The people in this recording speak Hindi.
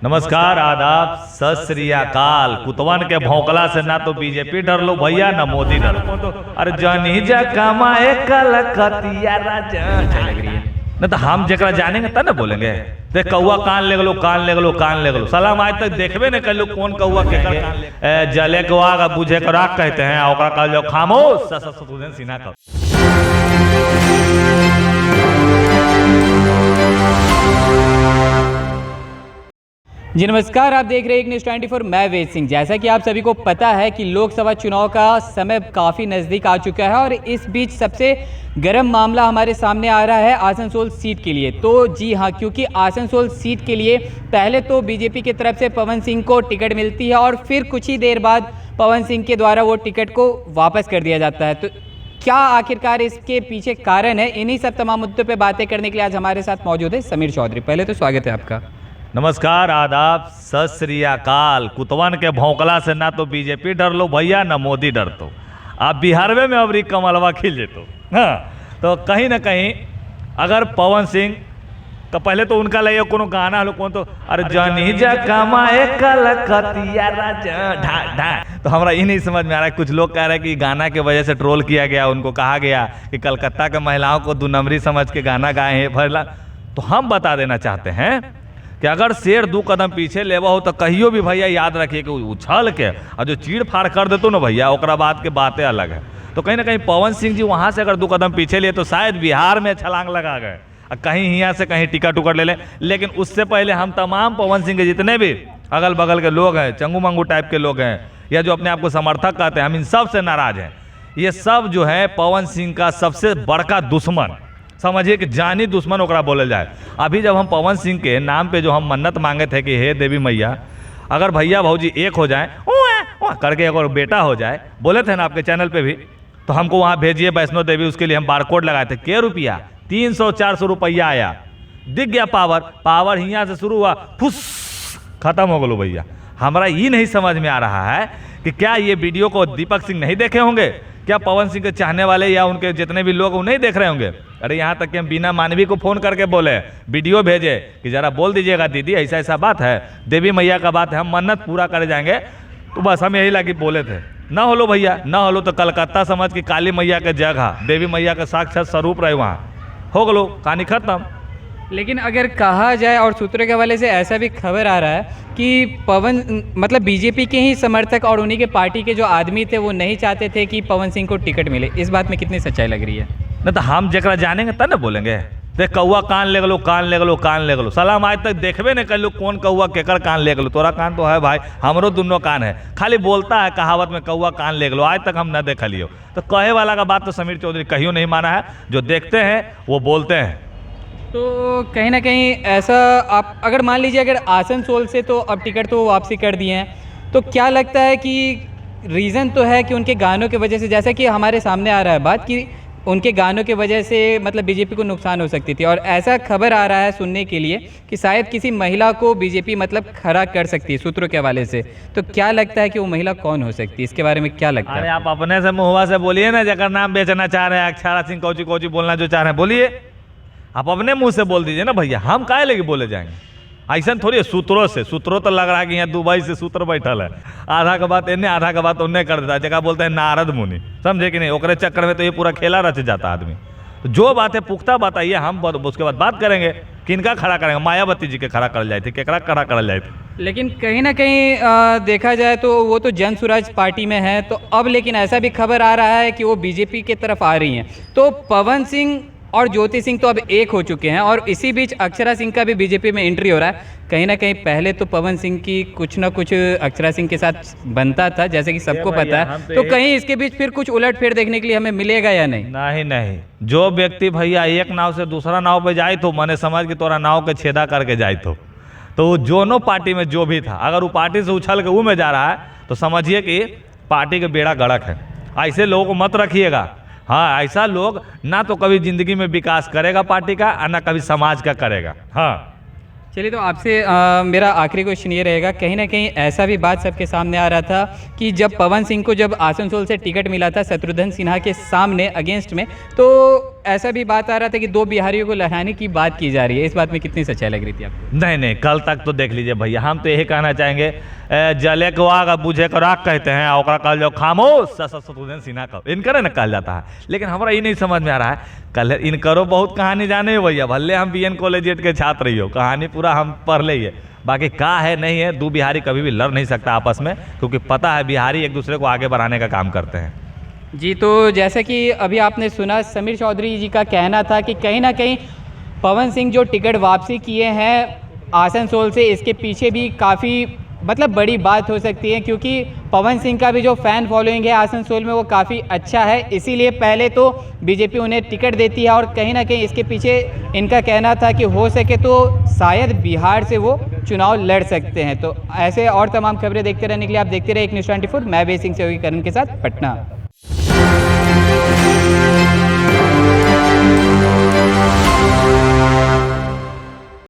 नमस्कार, आदाब, सत श्री अकाल। कुतवन के भौंकला से ना तो बीजेपी डर लो भैया, ना मोदी डर लो। अरे जानी जा कमाए कलकतिया राजा लग रही है ना, तो हम जरा जानेंगे तब ना बोलेंगे। देख कौआ कान ले गलो, कान ले गलो, कान ले गलो। सलाम आज तक देखबे नहीं कर लो कौन कौआ के जले के आग बुझे के राख कहते हैं, ओकरा कह लो खामोश शत्रुघ्न सिन्हा का। जी नमस्कार, आप देख रहे हैं एक न्यूज़ 24। मैं वेद सिंह। जैसा कि आप सभी को पता है कि लोकसभा चुनाव का समय काफ़ी नज़दीक आ चुका है और इस बीच सबसे गर्म मामला हमारे सामने आ रहा है आसनसोल सीट के लिए। तो जी हाँ, क्योंकि आसनसोल सीट के लिए पहले तो बीजेपी की तरफ से पवन सिंह को टिकट मिलती है और फिर कुछ ही देर बाद पवन सिंह के द्वारा वो टिकट को वापस कर दिया जाता है। तो क्या आखिरकार इसके पीछे कारण है, इन्हीं सब तमाम मुद्दों पर बातें करने के लिए आज हमारे साथ मौजूद है समीर चौधरी। पहले तो स्वागत है आपका। नमस्कार, आदाब, सत श्री अकाल। कुतवन के भौंकला से ना तो बीजेपी डर लो भैया, ना मोदी डर तो। आप बिहार में अबरी कमलवा खिल जेतो। हाँ, तो कहीं ना कहीं अगर पवन सिंह तो पहले तो उनका लगे कोनो गाना लो कौन तो अरे जानी जा कमाए कलकतिया राजा ढा ढा। तो हमारा ये नहीं समझ में आ रहा है। कुछ लोग कह रहे हैं कि गाना के वजह से ट्रोल किया गया, उनको कहा गया कि कलकत्ता के महिलाओं को 2 नंबरी समझ के गाना गाए हैं भरला। तो हम बता देना चाहते हैं कि अगर शेर 2 कदम पीछे लेवा हो तो कहियो भी भैया याद रखिए कि उछल के और जो चीड़ फाड़ कर देते ना भैया, ओकरा बात के बातें अलग है। तो कहीं ना कहीं पवन सिंह जी वहाँ से अगर 2 कदम पीछे लिए तो शायद बिहार में छलांग लगा गए, कहीं यहाँ से कहीं टिकट उकट ले लें। लेकिन उससे पहले हम तमाम पवन सिंह के जितने भी अगल बगल के लोग हैं, चंगू मंगू टाइप के लोग हैं या जो अपने आप को समर्थक कहते हैं, हम इन सब से नाराज हैं। ये सब जो है पवन सिंह का सबसे बड़का दुश्मन, समझिए कि जानी दुश्मन ओकरा बोले जाए। अभी जब हम पवन सिंह के नाम पे जो हम मन्नत मांगे थे कि हे देवी मैया, अगर भैया भाऊजी एक हो जाए करके एक और बेटा हो जाए, बोले थे ना आपके चैनल पे भी, तो हमको वहाँ भेजिए वैष्णो देवी। उसके लिए हम बारकोड लगाए थे। क्या रुपया 300-400 रुपया आया, दिख गया पावर यहाँ से शुरू हुआ, फुस खत्म हो गलो भैया। हमारा ये नहीं समझ में आ रहा है कि क्या ये वीडियो को दीपक सिंह नहीं देखे होंगे, क्या पवन सिंह के चाहने वाले या उनके जितने भी लोग वो नहीं देख रहे होंगे। अरे यहाँ तक कि हम बीना मानवी को फ़ोन करके बोले, वीडियो भेजे कि ज़रा बोल दीजिएगा दीदी ऐसा ऐसा बात है, देवी मैया का बात है, हम मन्नत पूरा करे जाएंगे। तो बस हम यही लगी बोले थे, ना होलो भैया, ना होलो तो कलकत्ता समझ कि काली मैया के जगह देवी मैया का साक्षात स्वरूप रहे, वहाँ हो गलो कहानी खत्म। लेकिन अगर कहा जाए और सूत्रों के हवाले से ऐसा भी खबर आ रहा है कि पवन मतलब बीजेपी के ही समर्थक और उन्हीं के पार्टी के जो आदमी थे वो नहीं चाहते थे कि पवन सिंह को टिकट मिले। इस बात में कितनी सच्चाई लग रही है? नहीं तो हम जरा जानेंगे तब ना बोलेंगे। देख कौआ कान ले गलो, कान ले गलो, कान ले गलो। सलाम आज तक देखबे नहीं कर लो कौन कौआ केकर कान ले गलो। तोरा कान तो है भाई, हमरो दोनों कान है, खाली बोलता है कहावत में कौआ कान ले गलो, आज तक हम न देख लियो। तो कहे वाला का बात तो समीर चौधरी कहियो नहीं माना है, जो देखते हैं वो बोलते हैं। तो कहीं ना कहीं ऐसा आप अगर मान लीजिए अगर आसनसोल से तो अब टिकट तो वापसी कर दिए हैं, तो क्या लगता है कि रीज़न तो है कि उनके गानों की वजह से, जैसा कि हमारे सामने आ रहा है बात कि उनके गानों की वजह से मतलब बीजेपी को नुकसान हो सकती थी, और ऐसा खबर आ रहा है सुनने के लिए कि शायद किसी महिला को बीजेपी मतलब खड़ा कर सकती है सूत्रों के हवाले से। तो क्या लगता है कि वो महिला कौन हो सकती है, इसके बारे में क्या लगता है? अरे आप अपने से मुहवा से बोलिए ना, जगह नाम बेचना चाह रहे हैं, अक्षरा सिंह कौची कौची बोलना जो चाह रहे हैं बोलिए, आप अपने मुंह से बोल दीजिए ना भैया, हम काहे लेके बोले जाएंगे। ऐसा थोड़ी सूत्रों से, सूत्रों तो लग रहा है कि यहाँ दुबई से सूत्र बैठल है, आधा का बात इन्हें आधा का बात उन्हें कर देता है, जगह बोलते हैं नारद मुनि, समझे कि नहीं। ओकरे चक्कर में तो ये पूरा खेला रच जाता आदमी। तो जो बात है पुख्ता बताइए, हम उसके बाद बात करेंगे किनका खड़ा करेंगे। मायावती जी के खड़ा कर जाए थे, केकरा खड़ा कर जाए थे। लेकिन कहीं ना कहीं देखा जाए तो वो तो जन स्वराज पार्टी में है, तो अब लेकिन ऐसा भी खबर आ रहा है कि वो बीजेपी की तरफ आ रही हैं। तो पवन सिंह और ज्योति सिंह तो अब एक हो चुके हैं और इसी बीच अक्षरा सिंह का भी बीजेपी में एंट्री हो रहा है। कहीं ना कहीं पहले तो पवन सिंह की कुछ ना कुछ अक्षरा सिंह के साथ बनता था, जैसे कि सबको पता है। तो कहीं इसके बीच फिर कुछ उलटफेर देखने के लिए हमें मिलेगा या नहीं? नहीं नहीं, जो व्यक्ति भैया एक नाव से दूसरा नाव पे जाए तो मैंने समझ कि तोरा नाव के छेदा करके जाए तो दोनों पार्टी में जो भी था, अगर वो पार्टी से उछल के वो में जा रहा है तो समझिए कि पार्टी के बेड़ा गड़क है। ऐसे लोगों को मत रखिएगा। हाँ, ऐसा लोग ना तो कभी जिंदगी में विकास करेगा पार्टी का, ना कभी समाज का करेगा। हाँ चलिए, तो आपसे मेरा आखिरी क्वेश्चन ये रहेगा, कहीं ना कहीं ऐसा भी बात सबके सामने आ रहा था कि जब पवन सिंह को जब आसनसोल से टिकट मिला था शत्रुघ्न सिन्हा के सामने अगेंस्ट में, तो ऐसा भी बात आ रहा था कि 2 बिहारियों को लड़ाने की बात की जा रही है, इस बात में कितनी सच्चाई लग रही थी आपको? नहीं नहीं, कल तक तो देख लीजिए भैया, हम तो यही कहना चाहेंगे, जले को आग बुझे को राग कहते हैं, ओकरा कहल जाओ खामोश शत्रुघ्न सिन्हा का, इनकरे ना कहल जाता है। लेकिन हमारा ये नहीं समझ में आ रहा है, कल इनकरो बहुत कहानी जाने हो भैया, भले हम BN कॉलेजिएट के छात्र ही हो, कहानी पूरा हम पढ़ ले है, बाकी का है नहीं है, 2 बिहारी कभी भी लड़ नहीं सकता आपस में, क्योंकि पता है बिहारी एक दूसरे को आगे बढ़ाने का काम करते हैं। जी, तो जैसा कि अभी आपने सुना समीर चौधरी जी का कहना था कि कहीं ना कहीं पवन सिंह जो टिकट वापसी किए हैं आसनसोल से, इसके पीछे भी काफ़ी मतलब बड़ी बात हो सकती है, क्योंकि पवन सिंह का भी जो फ़ैन फॉलोइंग है आसनसोल में वो काफ़ी अच्छा है, इसीलिए पहले तो बीजेपी उन्हें टिकट देती है और कहीं ना कहीं इसके पीछे इनका कहना था कि हो सके तो शायद बिहार से वो चुनाव लड़ सकते हैं। तो ऐसे और तमाम खबरें देखते रहने के लिए आप देखते रहे एक न्यूज़ 24। मैं वे सिंह सहयोगी करण के साथ पटना।